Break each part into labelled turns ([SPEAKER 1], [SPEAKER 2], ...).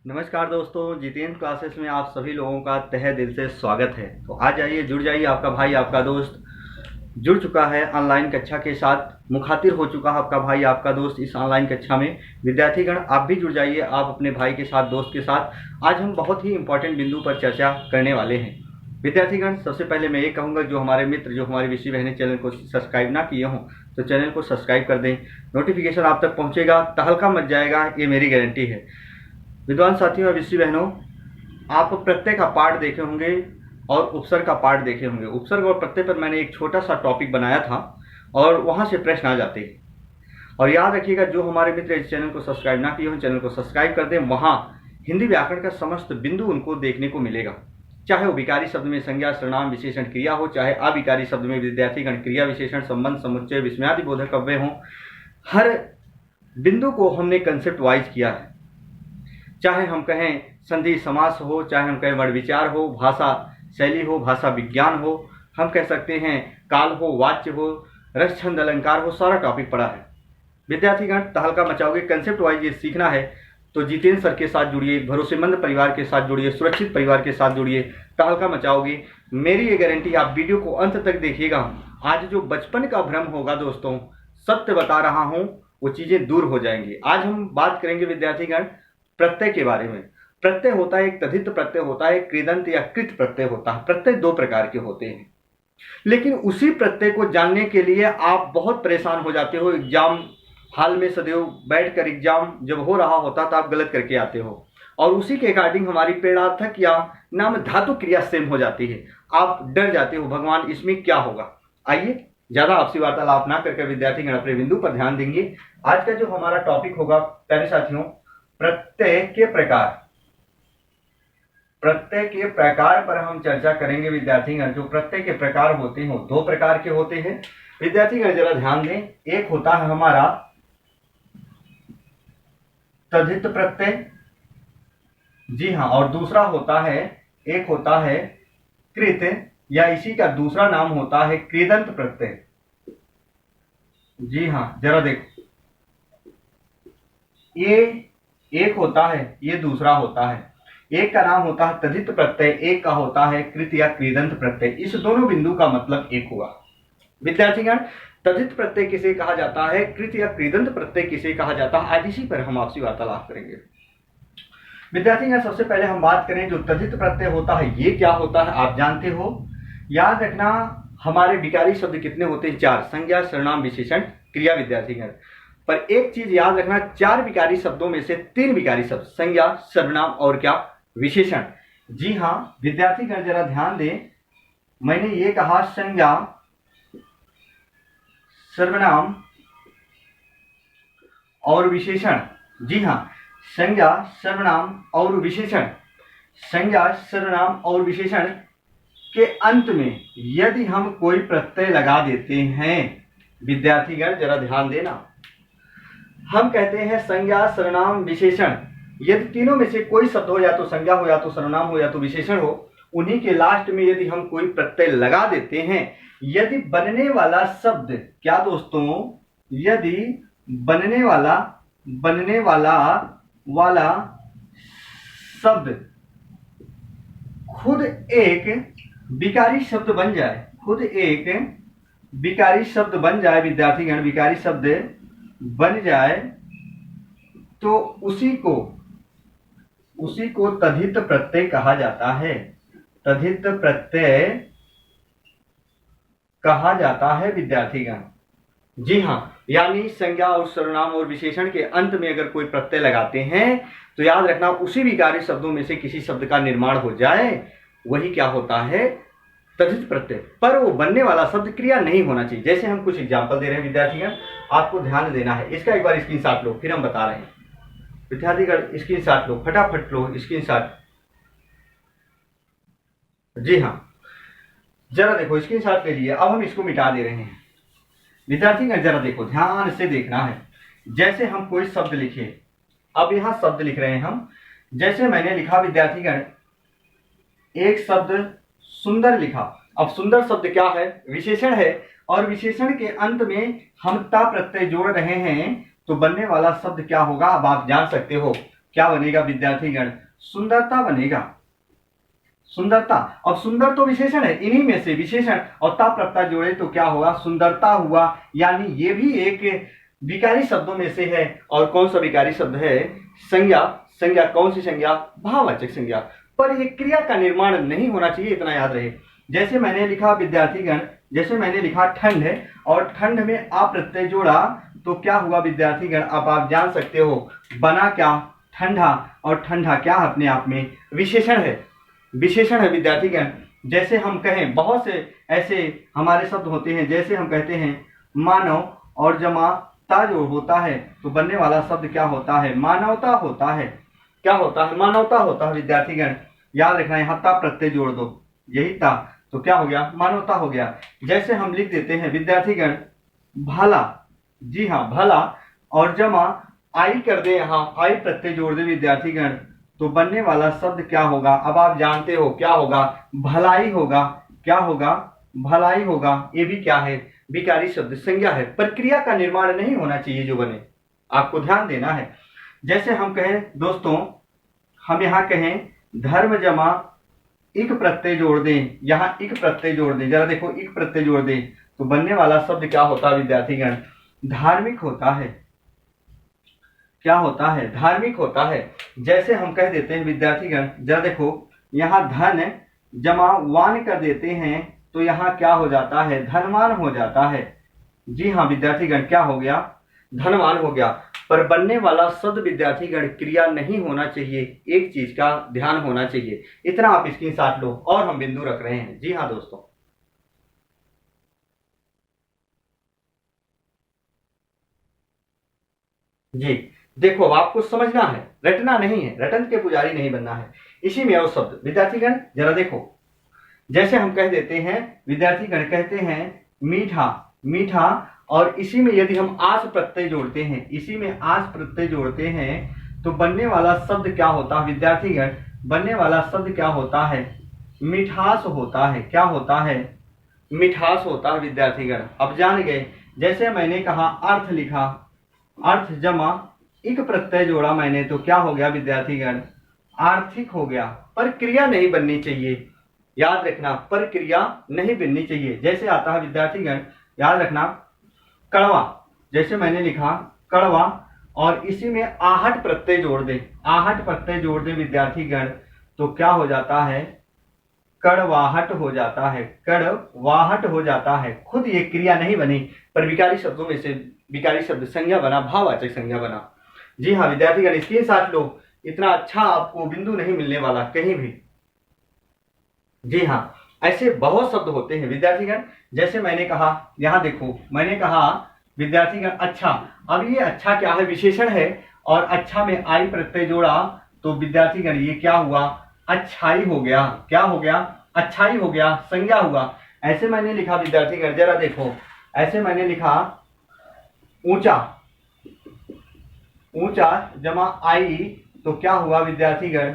[SPEAKER 1] नमस्कार दोस्तों, जितेंद्र क्लासेस में आप सभी लोगों का तहे दिल से स्वागत है। तो आज आइए जुड़ जाइए, आपका भाई आपका दोस्त जुड़ चुका है ऑनलाइन कक्षा के साथ, मुखातिब हो चुका है आपका भाई आपका दोस्त इस ऑनलाइन कक्षा में। विद्यार्थीगण आप भी जुड़ जाइए, आप अपने भाई के साथ, दोस्त के साथ। आज हम बहुत ही इंपॉर्टेंट बिंदु पर चर्चा करने वाले हैं। विद्यार्थीगण सबसे पहले मैं ये कहूँगा, जो हमारे मित्र, जो हमारी विषय बहनें चैनल को सब्सक्राइब ना किए हों तो चैनल को सब्सक्राइब कर दें। नोटिफिकेशन आप तक पहुँचेगा, तहलका मच जाएगा, ये मेरी गारंटी है। विद्वान साथियों और विषय बहनों, आप प्रत्यय का पाठ देखे होंगे और उपसर्ग का पाठ देखे होंगे। उपसर्ग और प्रत्यय पर मैंने एक छोटा सा टॉपिक बनाया था और वहां से प्रश्न आ जाते हैं। और याद रखिएगा, जो हमारे मित्र इस चैनल को सब्सक्राइब ना किए हों, चैनल को सब्सक्राइब कर दें। वहां हिंदी व्याकरण का समस्त बिंदु उनको देखने को मिलेगा, चाहे वो विकारी शब्द में संज्ञा, सर्वनाम, विशेषण, क्रिया हो, चाहे अविकारी शब्द में विद्यार्थीगण क्रिया, विशेषण, संबंध, समुच्चय, विस्मयादि बोधक अव्यय हो। हर बिंदु को हमने कंसेप्ट वाइज किया है। चाहे हम कहें संधि समास हो, चाहे हम कहें वर्ण विचार हो, भाषा शैली हो, भाषा विज्ञान हो, हम कह सकते हैं काल हो, वाच्य हो, रस, छंद, अलंकार हो, सारा टॉपिक पड़ा है। विद्यार्थीगण तहलका मचाओगे, कंसेप्ट वाइज ये सीखना है तो जितेंद्र सर के साथ जुड़िए, भरोसेमंद परिवार के साथ जुड़िए, सुरक्षित परिवार के साथ जुड़िए, तहलका मचाओगे। मेरी ये गारंटी, आप वीडियो को अंत तक देखिएगा। आज जो बचपन का भ्रम होगा दोस्तों, सत्य बता रहा हूं, वो चीजें दूर हो जाएंगी। आज हम बात करेंगे विद्यार्थीगण प्रत्यय के बारे में। प्रत्यय होता है, एक तद्धित प्रत्यय होता है, कृदंत या कृत प्रत्यय होता है। प्रत्यय दो प्रकार के होते हैं, लेकिन उसी प्रत्यय को जानने के लिए आप बहुत परेशान हो जाते हो। एग्जाम हाल में सदैव बैठकर एग्जाम जब हो रहा होता तो आप गलत करके आते हो, और उसी के अकॉर्डिंग हमारी प्रेरणार्थक या नाम धातु क्रिया सेम हो जाती है। आप डर जाते हो, भगवान इसमें क्या होगा। आइए, ज्यादा आपसी वार्तालाप ना करके विद्यार्थीगण अपने बिंदु पर ध्यान देंगे। आज का जो हमारा टॉपिक होगा प्यारे साथियों, प्रत्यय के प्रकार। प्रत्यय के प्रकार पर हम चर्चा करेंगे विद्यार्थीगण। जो प्रत्यय के प्रकार होते हैं वो दो प्रकार के होते हैं। विद्यार्थीगण जरा ध्यान दें, एक होता है हमारा तद्धित प्रत्यय, जी हाँ, और दूसरा होता है, एक होता है कृत, या इसी का दूसरा नाम होता है कृदंत प्रत्यय। जी हाँ, जरा देखो, ये एक होता है, ये दूसरा होता है। एक का नाम होता है तद्धित प्रत्यय, एक का होता है कृत या कृदंत प्रत्यय। इस दोनों बिंदु का मतलब एक हुआ। विद्यार्थीगण तद्धित प्रत्यय किसे कहा जाता है, कृत या कृदंत प्रत्यय किसे कहा जाता है, आज इसी पर हम आपसी वार्तालाप करेंगे। विद्यार्थीगण सबसे पहले हम बात करें, जो तद्धित प्रत्यय होता है ये क्या होता है, आप जानते हो। याद रखना, हमारे विकारी शब्द कितने होते हैं, चार, संज्ञा, सर्वनाम, विशेषण, क्रिया। विद्यार्थीगण पर एक चीज याद रखना, चार विकारी शब्दों में से तीन विकारी शब्द, संज्ञा, सर्वनाम और क्या, विशेषण। जी हाँ विद्यार्थीगण जरा ध्यान दें, मैंने ये कहा संज्ञा, सर्वनाम और विशेषण। जी हाँ, संज्ञा, सर्वनाम और विशेषण। संज्ञा, सर्वनाम और विशेषण के अंत में यदि हम कोई प्रत्यय लगा देते हैं, विद्यार्थीगण जरा ध्यान देना, हम कहते हैं संज्ञा, सर्वनाम, विशेषण। यदि तीनों में से कोई शब्द हो, या तो संज्ञा हो, या तो सर्वनाम हो, या तो विशेषण हो, उन्हीं के लास्ट में यदि हम कोई प्रत्यय लगा देते हैं, यदि बनने वाला शब्द, क्या दोस्तों, यदि बनने वाला शब्द खुद एक विकारी शब्द बन जाए, खुद एक विकारी शब्द बन जाए, विद्यार्थीगण विकारी शब्द बन जाए, तो उसी को तद्धित प्रत्यय कहा जाता है। तद्धित प्रत्यय कहा जाता है विद्यार्थीगण। जी हाँ, यानी संज्ञा और सर्वनाम और विशेषण के अंत में अगर कोई प्रत्यय लगाते हैं तो याद रखना, उसी विकारी शब्दों में से किसी शब्द का निर्माण हो जाए, वही क्या होता है, तद्धित प्रत्यय। पर वो बनने वाला शब्द क्रिया नहीं होना चाहिए। जैसे हम कुछ एग्जाम्पल दे रहे हैं विद्यार्थीगण, आपको ध्यान देना है। इसका एक बार स्क्रीनशॉट लो, फिर हम बता रहे हैं। विद्यार्थीगण स्क्रीनशॉट लो, फटाफट लो स्क्रीनशॉट। जी हाँ, जरा देखो, स्क्रीनशॉट ले लिए। अब हम इसको मिटा दे रहे हैं। विद्यार्थीगण जरा देखो, ध्यान से देखना है। जैसे हम कोई शब्द लिखे, अब यहां शब्द लिख रहे हैं हम। जैसे मैंने लिखा विद्यार्थीगण, एक शब्द सुंदर लिखा। अब सुंदर शब्द क्या है, विशेषण है, और विशेषण के अंत में हम ता प्रत्यय जोड़ रहे हैं, तो बनने वाला शब्द क्या होगा, अब आप जान सकते हो, क्या बनेगा विद्यार्थीगण? सुंदरता बनेगा। सुंदरता। अब सुंदर तो विशेषण है, इन्हीं में से विशेषण और ता प्रत्यय जोड़े तो क्या होगा? सुंदरता हुआ। यानी ये भी एक विकारी शब्दों में से है। और कौन सा विकारी शब्द है? संज्ञा। संज्ञा कौन सी संज्ञा? भाववाचक संज्ञा। पर एक क्रिया का निर्माण नहीं होना चाहिए, इतना याद रहे। जैसे मैंने लिखा विद्यार्थीगण, जैसे मैंने लिखा ठंड है और ठंड में आ प्रत्यय जोड़ा तो क्या हुआ विद्यार्थीगण? अब आप जान सकते हो बना क्या? ठंडा। और ठंडा क्या अपने आप में विशेषण है, विशेषण है विद्यार्थीगण। जैसे हम कहें, बहुत से ऐसे हमारे शब्द होते हैं, जैसे हम कहते हैं मानव और जमा ता जो होता है तो बनने वाला शब्द क्या होता है? मानवता होता है। क्या होता है? मानवता होता है विद्यार्थीगण। याद रखना, यहाँ ता प्रत्यय जोड़ दो, यही ता, तो क्या हो गया? मानवता हो गया। जैसे हम लिख देते हैं विद्यार्थीगण भला, जी हाँ भला, और जमा आई कर दे, यहाँ आई प्रत्यय जोड़ दे विद्यार्थीगण, तो बनने वाला शब्द क्या होगा? अब आप जानते हो क्या होगा? भलाई होगा। क्या होगा? भलाई होगा। ये भी क्या है? विकारी शब्द, संज्ञा है। पर क्रिया का निर्माण नहीं होना चाहिए जो बने, आपको ध्यान देना है। जैसे हम कहें दोस्तों, हम यहाँ कहें धर्म जमा इक प्रत्यय जोड़ दें, यहाँ इक प्रत्यय जोड़ दें, जरा देखो इक प्रत्यय जोड़ दें तो बनने वाला शब्द क्या होता है विद्यार्थीगण? धार्मिक होता है। क्या होता है? धार्मिक होता है। जैसे हम कह देते हैं विद्यार्थीगण, जरा देखो यहाँ धन जमा वान कर देते हैं तो यहाँ क्या हो जाता है? धनवान हो जाता है। जी हाँ विद्यार्थीगण, क्या हो गया? धनवान हो गया। पर बनने वाला शब्द विद्यार्थीगण क्रिया नहीं होना चाहिए, एक चीज का ध्यान होना चाहिए। इतना आप स्क्रीनशॉट लो और हम बिंदु रख रहे हैं। जी हाँ दोस्तों, जी देखो, अब आपको समझना है, रटना नहीं है, रटन के पुजारी नहीं बनना है। इसी में और शब्द विद्यार्थीगण जरा देखो, जैसे हम कह देते हैं विद्यार्थीगण, कहते हैं मीठा, मीठा, और इसी में यदि हम आस प्रत्यय जोड़ते हैं, इसी में आस प्रत्यय जोड़ते हैं तो बनने वाला शब्द क्या होता है विद्यार्थीगण? बनने वाला शब्द क्या होता है? मिठास होता है। क्या होता है? मिठास होता है विद्यार्थीगण। अब जान गए। जैसे मैंने कहा अर्थ लिखा, अर्थ जमा इक प्रत्यय जोड़ा मैंने तो क्या हो गया विद्यार्थीगण? आर्थिक हो गया। पर क्रिया नहीं बननी चाहिए, याद रखना, पर क्रिया नहीं बननी चाहिए। जैसे आता है विद्यार्थीगण, याद रखना, कड़वा, जैसे मैंने लिखा कड़वा और इसी में आहट प्रत्यय जोड़ दे, आहट प्रत्यय जोड़ दे विद्यार्थीगण तो क्या हो जाता है? कड़वाहट हो जाता है। कड़वाहट हो जाता है। खुद ये क्रिया नहीं बनी, पर विकारी शब्दों में से विकारी शब्द संज्ञा बना, भाववाचक संज्ञा बना। जी हाँ विद्यार्थीगण, इसके साथ लो, इतना अच्छा आपको बिंदु नहीं मिलने वाला कहीं भी। जी हाँ, ऐसे बहुत शब्द होते हैं विद्यार्थीगण। जैसे मैंने कहा, यहाँ देखो मैंने कहा विद्यार्थीगण अच्छा, अब ये अच्छा क्या है? विशेषण है, और अच्छा में आई प्रत्यय जोड़ा तो विद्यार्थीगण ये क्या हुआ? अच्छाई हो गया। क्या हो गया? अच्छाई हो गया, संज्ञा हुआ। ऐसे मैंने लिखा विद्यार्थीगण, जरा देखो, ऐसे मैंने लिखा ऊंचा, ऊंचा जमा आई तो क्या हुआ विद्यार्थीगण?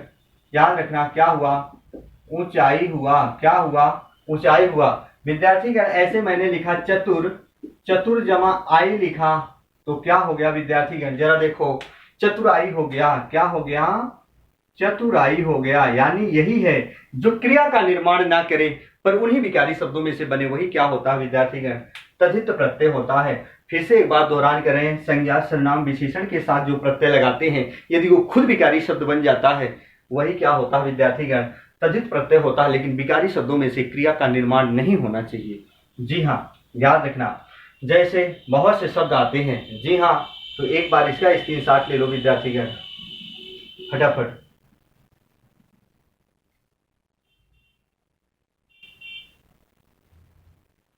[SPEAKER 1] याद रखना, क्या हुआ? ऊंचाई हुआ। क्या हुआ? ऊंचाई हुआ विद्यार्थीगण। ऐसे मैंने लिखा चतुर, चतुर जमा आई लिखा तो क्या हो गया विद्यार्थीगण? जरा देखो, चतुराई हो गया। क्या हो गया? चतुराई हो गया। यानी यही है जो क्रिया का निर्माण ना करे पर उन्हीं विकारी शब्दों में से बने, वही क्या होता है विद्यार्थीगण? तद्धित प्रत्यय होता है। फिर से एक बात दोहरान करें, संज्ञा सर्वनाम विशेषण के साथ जो प्रत्यय लगाते हैं यदि वो खुद विकारी शब्द बन जाता है, वही क्या होता है विद्यार्थीगण? तद्धित प्रत्यय होता है। लेकिन विकारी शब्दों में से क्रिया का निर्माण नहीं होना चाहिए। जी हाँ, याद रखना। जैसे बहुत से शब्द आते हैं, जी हाँ, तो एक बार इसका स्क्रीनशॉट ले लो विद्यार्थीगण फटाफट।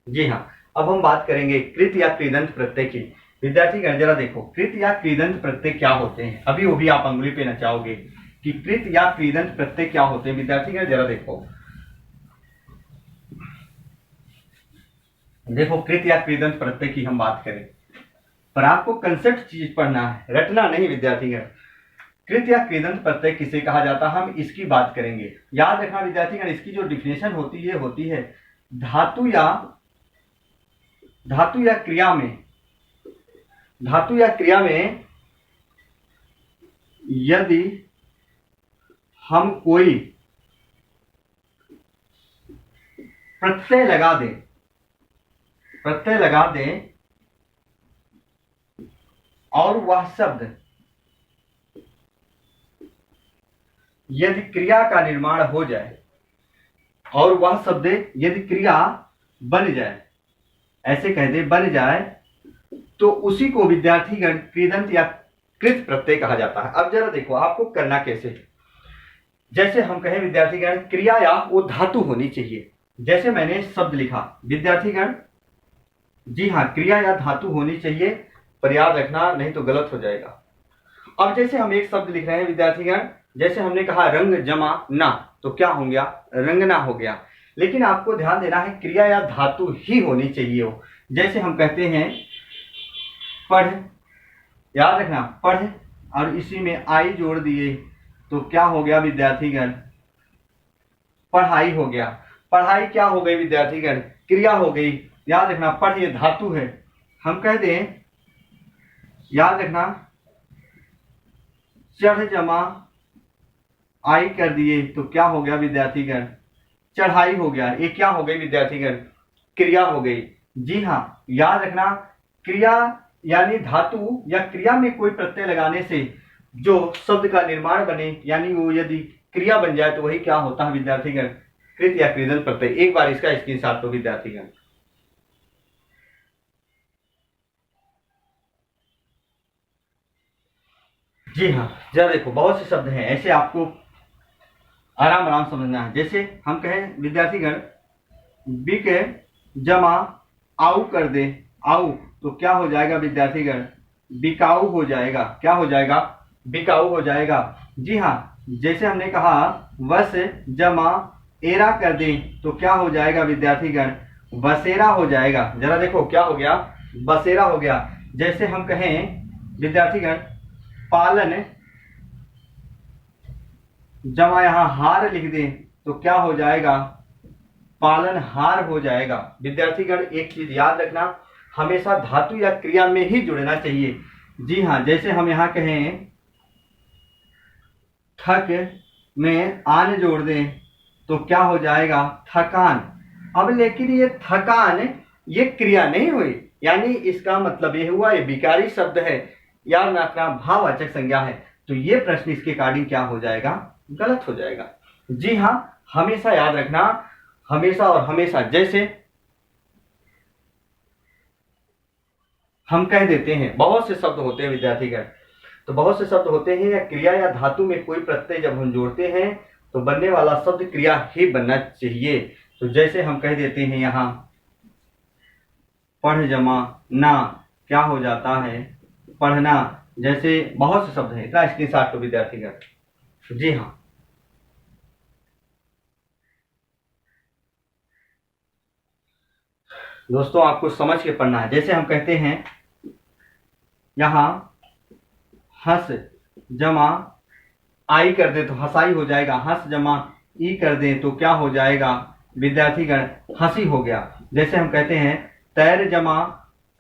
[SPEAKER 1] जी हाँ, अब हम बात करेंगे कृत या कृदंत प्रत्यय की। विद्यार्थीगण जरा देखो, कृत या कृदंत प्रत्यय क्या होते हैं? अभी वो भी आप अंगुली पे नचाओगे कि कृत या कृदंत प्रत्यय क्या होते हैं। विद्यार्थीगण जरा देखो, देखो कृत या कृदंत प्रत्यय की हम बात करें, पर आपको कंसेप्ट चीज पढ़ना है, रटना नहीं विद्यार्थीगण। कृत या कृदंत प्रत्यय किसे कहा जाता है, हम इसकी बात करेंगे। याद रखना विद्यार्थीगण, इसकी जो डिफिनेशन होती है धातु या क्रिया में, धातु या क्रिया में यदि हम कोई प्रत्यय लगा दें और वह शब्द यदि क्रिया का निर्माण हो जाए और वह शब्द यदि क्रिया बन जाए, ऐसे कह दे बन जाए, तो उसी को विद्यार्थीगण कृदंत या कृत प्रत्यय कहा जाता है। अब जरा देखो आपको करना कैसे है। जैसे हम कहें विद्यार्थीगण क्रिया या वो धातु होनी चाहिए। जैसे मैंने शब्द लिखा विद्यार्थीगण, जी हाँ क्रिया या धातु होनी चाहिए, पर याद रखना नहीं तो गलत हो जाएगा। अब जैसे हम एक शब्द लिख रहे हैं विद्यार्थीगण, जैसे हमने कहा रंग जमा ना, तो क्या हो गया, रंगना हो गया। लेकिन आपको ध्यान देना है क्रिया या धातु ही होनी चाहिए हो। जैसे हम कहते हैं पढ़, याद रखना पढ़, और इसी में आई जोड़ दिए तो क्या हो गया विद्यार्थीगण, पढ़ाई हो गया। पढ़ाई क्या हो गई विद्यार्थीगण, क्रिया हो गई। याद रखना पढ़ ये धातु है। हम कह दें, याद रखना चढ़ जमा आई कर दिए तो क्या हो गया विद्यार्थीगण, चढ़ाई हो गया। ये क्या हो गई विद्यार्थीगण, क्रिया हो गई। जी हाँ, याद रखना क्रिया यानी धातु या क्रिया में कोई प्रत्यय लगाने से जो शब्द का निर्माण बने, यानी वो यदि क्रिया बन जाए तो वही क्या होता है विद्यार्थीगण, कृत या कृदंत प्रत्यय। एक बार इसका स्क्रीनशॉट लो विद्यार्थीगण। जी हाँ, जरा देखो बहुत से शब्द हैं ऐसे, आपको आराम आराम समझना है। जैसे हम कहें विद्यार्थीगण बिक जमा आऊ कर दे, आऊ तो क्या हो जाएगा विद्यार्थीगण, बिकाऊ हो जाएगा। क्या हो जाएगा, बिकाऊ हो जाएगा। जी हाँ, जैसे हमने कहा वस जमा एरा कर दे तो क्या हो जाएगा विद्यार्थीगण, बसेरा हो जाएगा। जरा देखो क्या हो गया, बसेरा हो गया। जैसे हम कहें विद्यार्थीगण पालन जमा यहां हार लिख दें तो क्या हो जाएगा, पालन हार हो जाएगा। विद्यार्थीगण एक चीज याद रखना, हमेशा धातु या क्रिया में ही जुड़ना चाहिए। जी हाँ, जैसे हम यहां कहें थक में आन जोड़ दें तो क्या हो जाएगा, थकान। अब लेकिन ये थकान ये क्रिया नहीं हुई, यानी इसका मतलब ये हुआ ये विकारी शब्द है, याद रखना भाववाचक संज्ञा है। तो ये प्रश्न इसके अकॉर्डिंग क्या हो जाएगा, गलत हो जाएगा। जी हाँ, हमेशा याद रखना, हमेशा और हमेशा। जैसे हम कह देते हैं बहुत से शब्द होते हैं विद्यार्थीगण, तो बहुत से शब्द होते हैं या क्रिया या धातु में कोई प्रत्यय जब हम जोड़ते हैं तो बनने वाला शब्द क्रिया ही बनना चाहिए। तो जैसे हम कह देते हैं यहाँ पढ़ जमा ना, क्या हो जाता है, पढ़ना। जैसे बहुत से शब्द हैं, इतना स्क्रीनशॉट लो विद्यार्थीगण। जी हाँ, दोस्तों आपको समझ के पढ़ना है। जैसे हम कहते हैं यहाँ हंस जमा आई कर दे तो हंसाई हो जाएगा, हंस जमा ई कर दे तो क्या हो जाएगा विद्यार्थीगण, हंसी हो गया। जैसे हम कहते हैं तैर जमा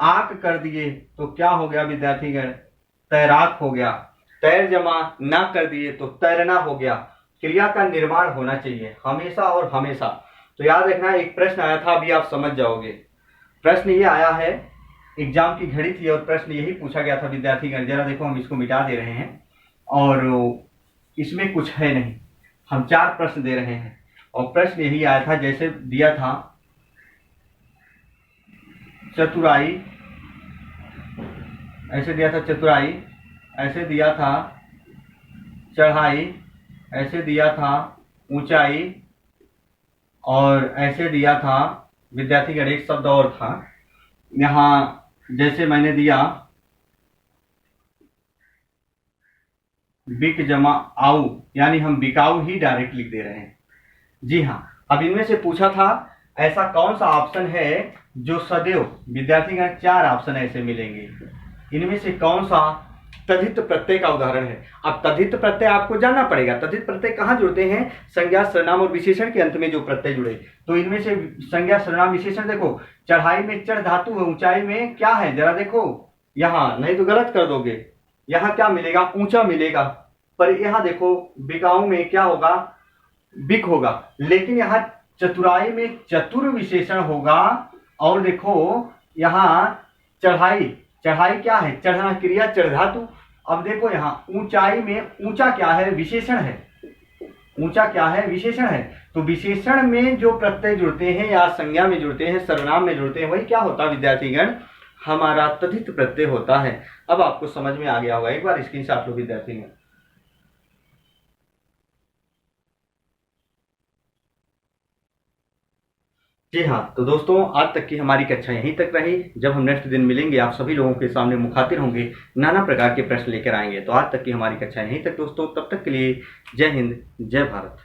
[SPEAKER 1] आक कर दिए तो क्या हो गया विद्यार्थीगण, तैराक हो गया। तैर जमा ना कर दिए तो तैरना हो गया। क्रिया का निर्माण होना चाहिए हमेशा और हमेशा। तो याद रखना, एक प्रश्न आया था, अभी आप समझ जाओगे। प्रश्न ये आया है, एग्जाम की घड़ी थी और प्रश्न यही पूछा गया था विद्यार्थीगण। जरा देखो हम इसको मिटा दे रहे हैं और इसमें कुछ है नहीं, हम 4 प्रश्न दे रहे हैं और प्रश्न यही आया था। जैसे दिया था चतुराई, ऐसे दिया था चतुराई, ऐसे दिया था चढ़ाई, ऐसे दिया था ऊंचाई, और ऐसे दिया था विद्यार्थीगण एक शब्द और था यहाँ, जैसे मैंने दिया बिक जमा आऊ, यानी हम बिकाऊ ही डायरेक्ट लिख दे रहे हैं। जी हाँ, अब इनमें से पूछा था ऐसा कौन सा ऑप्शन है जो सदैव, विद्यार्थीगण 4 ऑप्शन ऐसे मिलेंगे, इनमें से कौन सा तद्धित प्रत्यय का उदाहरण है। अब तद्धित प्रत्यय आपको जानना पड़ेगा, तद्धित प्रत्यय कहाँ जुड़ते हैं, संज्ञा सर्वनाम और विशेषण के अंत में जो प्रत्यय जुड़े। तो इनमें से संज्ञा सर्वनाम विशेषण देखो, चढ़ाई में चढ़ धातु है, ऊंचाई में क्या है, जरा देखो यहाँ, नहीं तो गलत कर दोगे। यहाँ क्या मिलेगा, ऊंचा मिलेगा। पर यहाँ देखो बिकाऊ में क्या होगा, बिक होगा, लेकिन यहाँ चतुराई में चतुर विशेषण होगा। और देखो यहाँ चढ़ाई, चढ़ाई क्या है, चढ़ना क्रिया चढ़ धातु। अब देखो यहाँ ऊंचाई में ऊंचा क्या है, विशेषण है, ऊंचा क्या है, विशेषण है। तो विशेषण में जो प्रत्यय जुड़ते हैं या संज्ञा में जुड़ते हैं, सर्वनाम में जुड़ते हैं, वही क्या होता है विद्यार्थीगण, हमारा तथित प्रत्यय होता है। अब आपको समझ में आ गया होगा, एक बार स्क्रीनशॉट लो विद्यार्थीगण। जी हाँ, तो दोस्तों आज तक की हमारी कक्षा यहीं तक रही। जब हम नेक्स्ट दिन मिलेंगे आप सभी लोगों के सामने मुखातिब होंगे, नाना प्रकार के प्रश्न लेकर आएंगे। तो आज तक की हमारी कक्षा यहीं तक दोस्तों, तब तक के लिए जय हिंद, जय भारत।